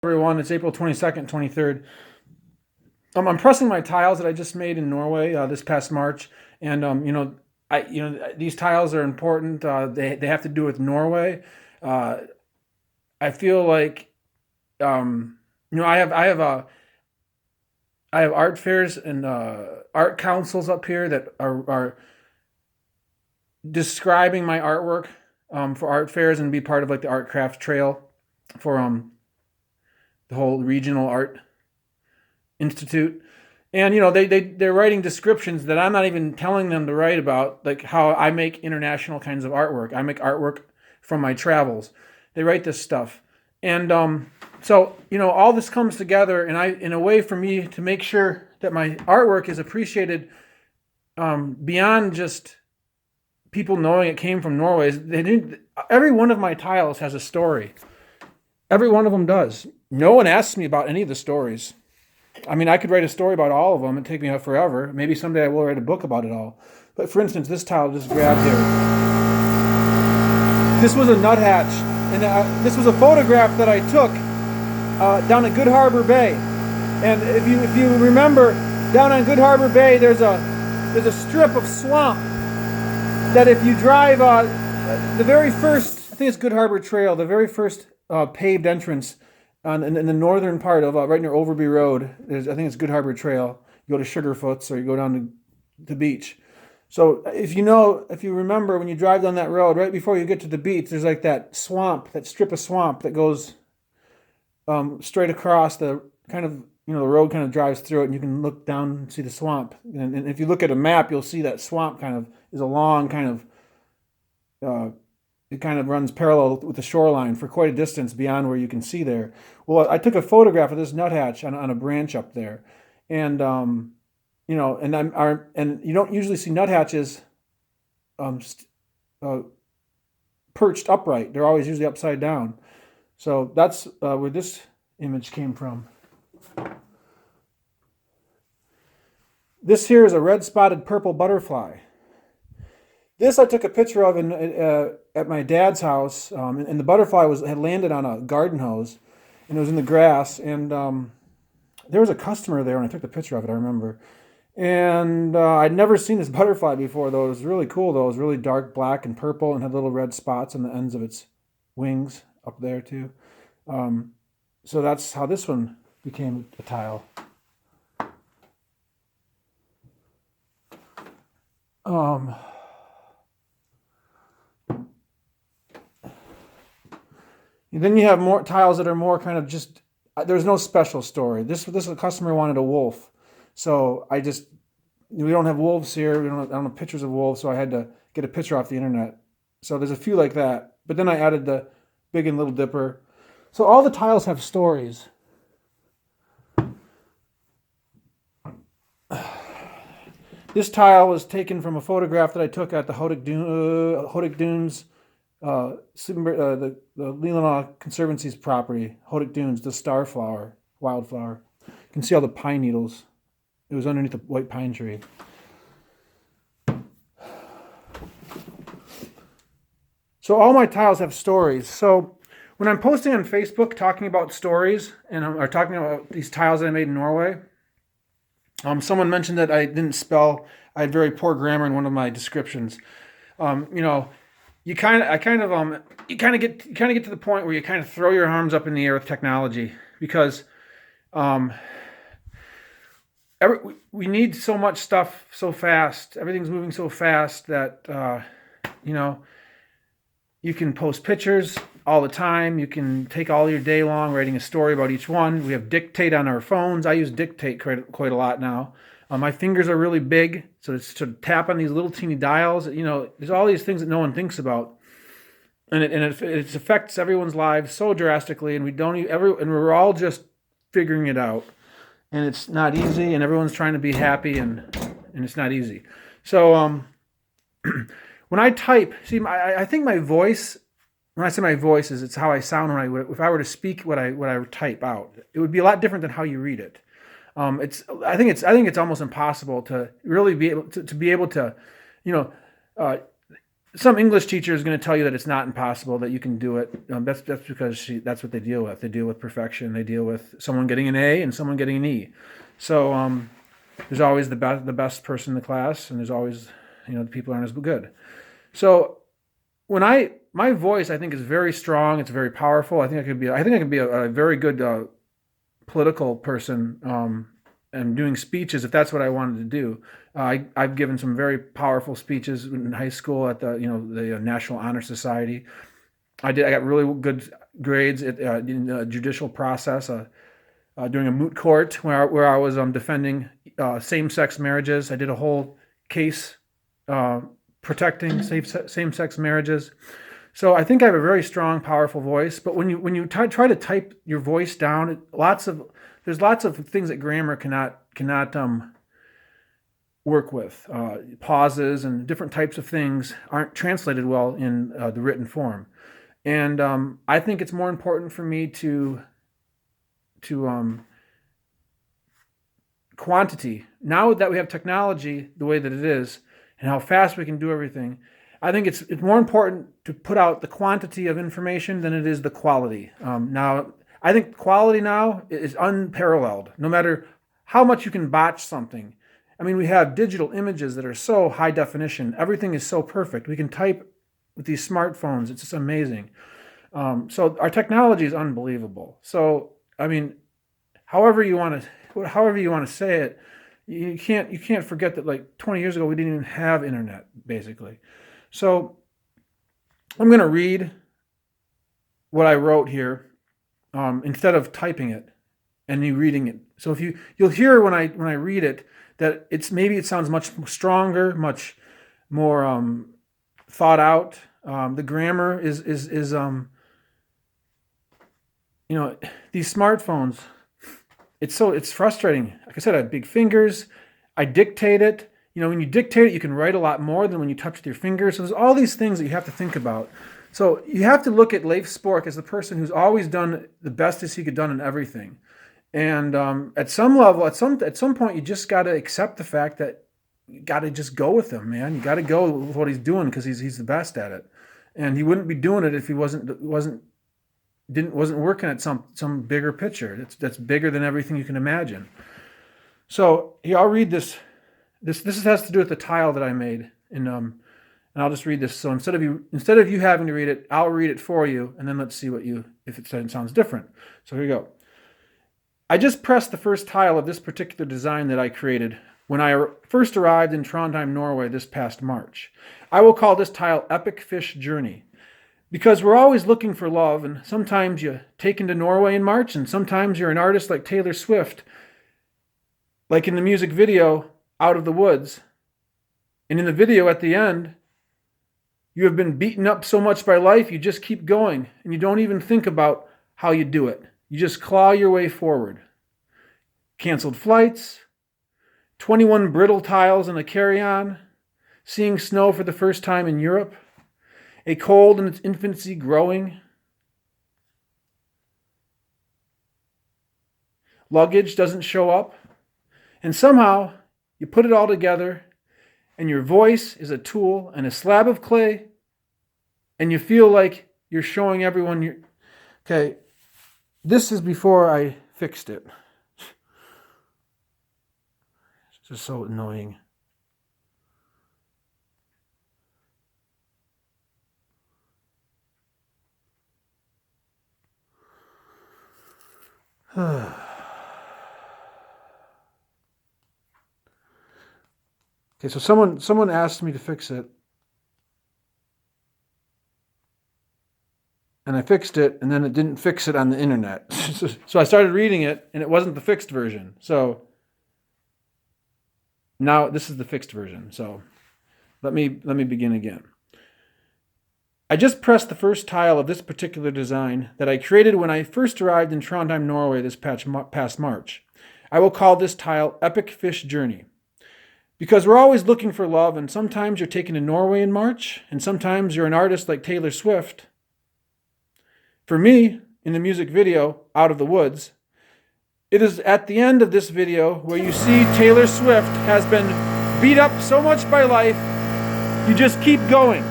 Everyone, it's April 22nd, 23rd. I'm pressing my tiles that I just made in Norway this past March, and these tiles are important. They have to do with Norway. Uh, I feel like I have art fairs and art councils up here that are describing my artwork for art fairs and be part of like the art craft trail for the whole regional art institute. And they're writing descriptions that I'm not even telling them to write about, like how I make international kinds of artwork. I make artwork from my travels. They write this stuff. And so all this comes together, and in a way for me to make sure that my artwork is appreciated beyond just people knowing it came from Norway. Every one of my tiles has a story. Every one of them does. No one asks me about any of the stories. I mean, I could write a story about all of them. It'd take me forever. Maybe someday I will write a book about it all. But for instance, this tile just grabbed here. This was a nuthatch, and this was a photograph that I took down at Good Harbor Bay. And if you remember, down on Good Harbor Bay, there's a strip of swamp that if you drive the very first, I think it's Good Harbor Trail, the very first paved entrance in the northern part of right near Overby Road. I think it's Good Harbor Trail. You go to Sugarfoots or you go down to the beach. So if you remember, when you drive down that road, right before you get to the beach, there's like that swamp, that strip of swamp that goes straight across the kind of, the road kind of drives through it, and you can look down and see the swamp. And if you look at a map, you'll see that swamp kind of is a long kind of, it kind of runs parallel with the shoreline for quite a distance beyond where you can see there. Well, I took a photograph of this nuthatch on a branch up there, and and you don't usually see nuthatches perched upright. They're always usually upside down. So that's where this image came from. This here is a red-spotted purple butterfly. This I took a picture of at my dad's house, and the butterfly had landed on a garden hose, and it was in the grass. And there was a customer there when I took the picture of it, I remember. And I'd never seen this butterfly before, though. It was really cool, though. It was really dark black and purple and had little red spots on the ends of its wings up there, too. So that's how this one became a tile. Then you have more tiles that are more kind of just, there's no special story. This customer wanted a wolf. So we don't have wolves here. I don't have pictures of wolves, so I had to get a picture off the internet. So there's a few like that. But then I added the Big and Little Dipper. So all the tiles have stories. This tile was taken from a photograph that I took at the Hodik Dunes, the Leelanau Conservancy's property, Hodik Dunes, the starflower, wildflower. You can see all the pine needles. It was underneath a white pine tree. So all my tiles have stories. So when I'm posting on Facebook talking about stories or talking about these tiles that I made in Norway, someone mentioned that I had very poor grammar in one of my descriptions. You kind of get to the point where you kind of throw your arms up in the air with technology, because we need so much stuff so fast. Everything's moving so fast that you can post pictures all the time. You can take all your day long writing a story about each one. We have Dictate on our phones. I use Dictate quite a lot now. My fingers are really big, so it's to tap on these little teeny dials. There's all these things that no one thinks about, and it affects everyone's lives so drastically, and we're all just figuring it out, and it's not easy, and everyone's trying to be happy, and it's not easy. So when I type, I think my voice. When I say my voice, it's how I sound if I were to speak what I type out. It would be a lot different than how you read it. I think it's almost impossible to really be able to some English teacher is going to tell you that it's not impossible, that you can do it. That's because that's what they deal with. They deal with perfection. They deal with someone getting an A and someone getting an E. So there's always the best person in the class, and there's always, the people aren't as good. So when my voice, I think, is very strong. It's very powerful. I think I could be a very good political person, and doing speeches if that's what I wanted to do. I've given some very powerful speeches in high school at the National Honor Society. I got really good grades in the judicial process during a moot court where I was defending same-sex marriages. I did a whole case protecting same-sex marriages. So I think I have a very strong, powerful voice. But when you try to type your voice down, there's lots of things that grammar cannot work with. Pauses and different types of things aren't translated well in the written form. And I think it's more important for me to quantity. Now that we have technology the way that it is and how fast we can do everything, I think it's more important to put out the quantity of information than it is the quality. Now, I think quality now is unparalleled. No matter how much you can botch something. I mean, we have digital images that are so high definition. Everything is so perfect. We can type with these smartphones. It's just amazing. So our technology is unbelievable. So, I mean, however you want to say it, you can't forget that like 20 years ago we didn't even have internet, basically. So I'm going to read what I wrote here instead of typing it and you reading it. So you'll hear when I read it that it sounds much stronger, much more thought out. The grammar is these smartphones. It's frustrating. Like I said, I have big fingers. I dictate it. When you dictate it, you can write a lot more than when you touch with your fingers. So there's all these things that you have to think about. So you have to look at Leif Spork as the person who's always done the best as he could done in everything. And at some level, at some point, you just got to accept the fact that you got to just go with him, man. You got to go with what he's doing because he's the best at it. And he wouldn't be doing it if he wasn't working at some bigger picture. That's bigger than everything you can imagine. So here, I'll read this. This has to do with the tile that I made, and I'll just read this. So instead of you having to read it, I'll read it for you, and then let's see if it sounds different. So here you go. I just pressed the first tile of this particular design that I created when I first arrived in Trondheim, Norway this past March. I will call this tile Epic Fish Journey. Because we're always looking for love, and sometimes you take into Norway in March, and sometimes you're an artist like Taylor Swift, like in the music video, Out of the Woods. And in the video at the end, you have been beaten up so much by life, you just keep going, and you don't even think about how you do it. You just claw your way forward. Canceled flights, 21 brittle tiles in a carry-on, seeing snow for the first time in Europe, a cold in its infancy growing, luggage doesn't show up, and somehow you put it all together, and your voice is a tool and a slab of clay, and you feel like you're showing everyone okay, this is before I fixed it. It's just so annoying. Okay, so someone asked me to fix it, and I fixed it, and then it didn't fix it on the internet. So I started reading it, and it wasn't the fixed version. So now this is the fixed version. So let me begin again. I just pressed the first tile of this particular design that I created when I first arrived in Trondheim, Norway this past March. I will call this tile Epic Fish Journey. Because we're always looking for love, and sometimes you're taken to Norway in March, and sometimes you're an artist like Taylor Swift. For me, in the music video, Out of the Woods, it is at the end of this video where you see Taylor Swift has been beat up so much by life, you just keep going.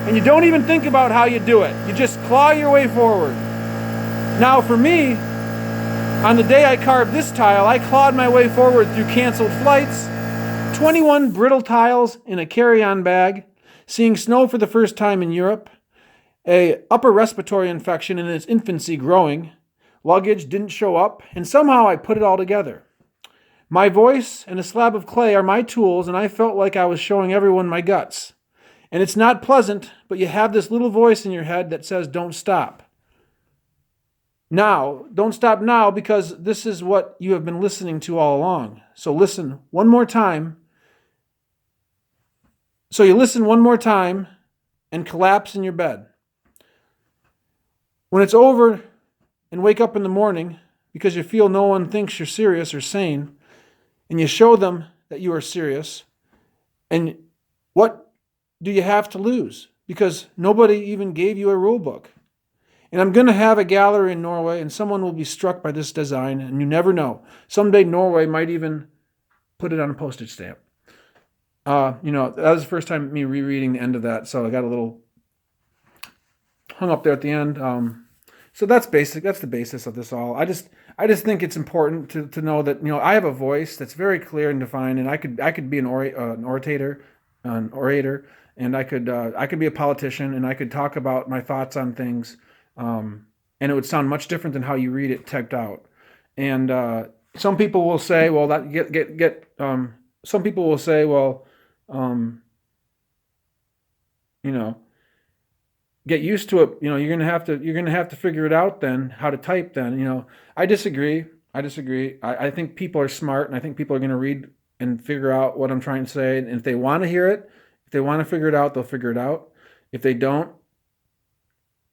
and you don't even think about how you do it. You just claw your way forward. Now for me, on the day I carved this tile, I clawed my way forward through canceled flights, 21 brittle tiles in a carry-on bag, seeing snow for the first time in Europe, a upper respiratory infection in its infancy growing, luggage didn't show up, and somehow I put it all together. My voice and a slab of clay are my tools, and I felt like I was showing everyone my guts. And it's not pleasant, but you have this little voice in your head that says, don't stop. Now, don't stop now, because this is what you have been listening to all along. So listen one more time. So you listen one more time and collapse in your bed. When it's over and wake up in the morning because you feel no one thinks you're serious or sane, and you show them that you are serious, and what do you have to lose? Because nobody even gave you a rule book. And I'm going to have a gallery in Norway, and someone will be struck by this design, and you never know. Someday Norway might even put it on a postage stamp. That was the first time me rereading the end of that, so I got a little hung up there at the end. So that's basic. That's the basis of this all. I just think it's important to know that I have a voice that's very clear and defined, and I could be an orator, and I could be a politician, and I could talk about my thoughts on things, and it would sound much different than how you read it typed out. And some people will say, well, some people will say, well, get used to it. You're gonna have to figure it out then, how to type then. I disagree. I think people are smart, and I think people are gonna read and figure out what I'm trying to say. And if they want to hear it, if they want to figure it out, they'll figure it out. If they don't,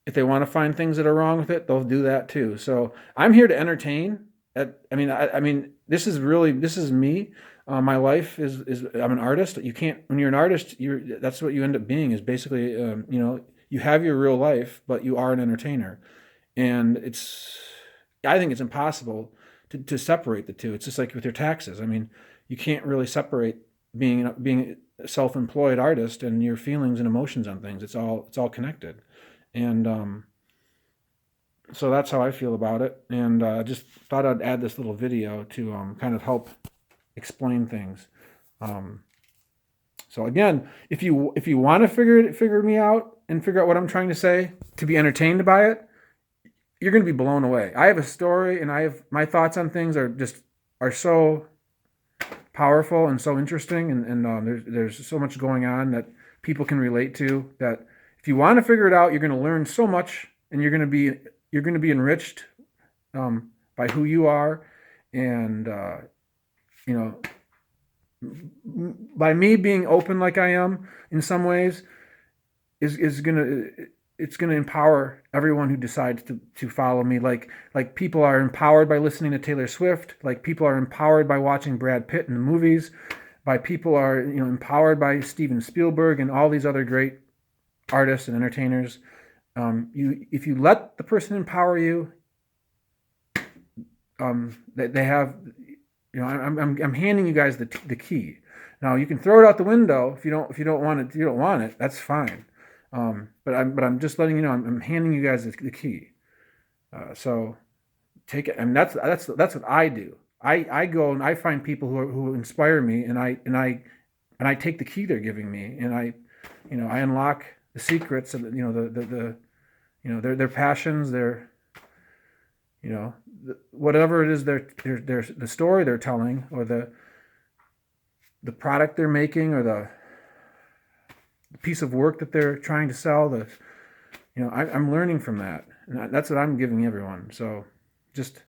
if they want to find things that are wrong with it, they'll do that too. So I'm here to entertain. This is me. My life is I'm an artist. When you're an artist, that's what you end up being, is basically, you have your real life, but you are an entertainer. And I think it's impossible to separate the two. It's just like with your taxes. You can't really separate being a self-employed artist and your feelings and emotions on things. It's all connected. And so that's how I feel about it. And just thought I'd add this little video to kind of help explain things. So again, if you want to figure me out and figure out what I'm trying to say, to be entertained by it, you're going to be blown away. I have a story, and my thoughts on things are so powerful and so interesting, and there's so much going on that people can relate to, that if you want to figure it out, you're going to learn so much, and you're going to be enriched by who you are, and by me being open like I am in some ways it's gonna empower everyone who decides to follow me. Like people are empowered by listening to Taylor Swift. Like people are empowered by watching Brad Pitt in the movies. By people are empowered by Steven Spielberg and all these other great artists and entertainers. If you let the person empower you, they have. I'm handing you guys the key. Now you can throw it out the window if you don't want it. You don't want it. That's fine. But I'm just letting you know. I'm handing you guys the key. So take it. And that's what I do. I go and I find people who inspire me, and I take the key they're giving me, and I unlock the secrets of their passions, their whatever it is the story they're telling, or the product they're making, or the piece of work that they're trying to sell. I'm learning from that, and that's what I'm giving everyone. So just